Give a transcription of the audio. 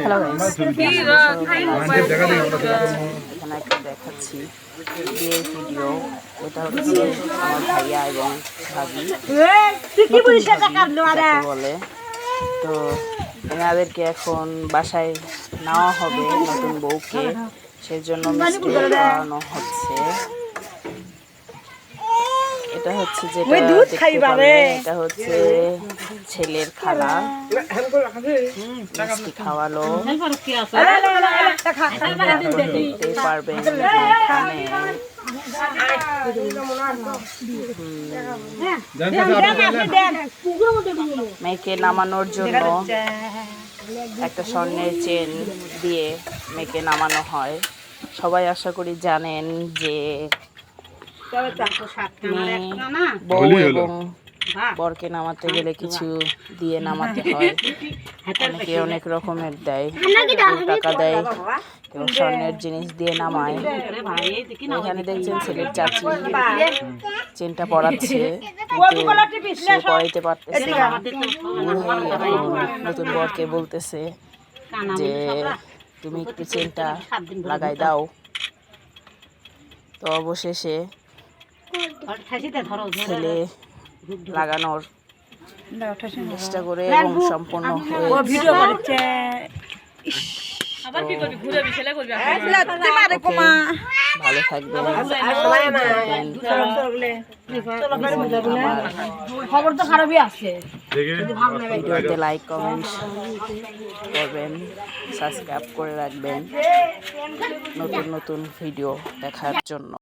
Hello guys, এখানে একটা দেখাচ্ছি বিয়ের ভিডিও। এটা হচ্ছে আমার ভাইয়া এবং ভাবি, যাকে বলে। তো এনাদেরকে এখন বাসায় নেওয়া হবে নতুন বউকে, সেজন্য মিষ্টি খাওয়ানো হচ্ছে। এটা হচ্ছে যেটা দেখতে পাবেন, এটা হচ্ছে ছেলের খালা, মিষ্টি খাওয়ালো। দেখতেই পারবেন মেয়েকে নামানোর জন্য একটা স্বর্ণের চেন দিয়ে মেয়েকে নামানো হয়। সবাই আশা করি জানেন যে বউ এবং বরকে নামাতে গেলে কিছু দিয়ে নামাতে হয়। অনেকে অনেক রকমের দেয়, টাকা দেয়, এবং স্বর্ণের জিনিস দিয়ে নামায়। এখানে দেখছেন ছেলের চাচি চেনটা পরাচ্ছে, কিন্তু সে পরাইতে পারতেছে না। নতুন বরকে বলতেছে যে তুমি একটু চেনটা লাগাই দাও। তো অবশেষে ছেলে লাগানোর চেষ্টা করে এবং সম্পূর্ণ হয়ে ভালো থাকবেন, ভিডিওতে লাইক কমেন্ট করবেন, সাবস্ক্রাইব করে রাখবেন নতুন নতুন ভিডিও দেখার জন্য।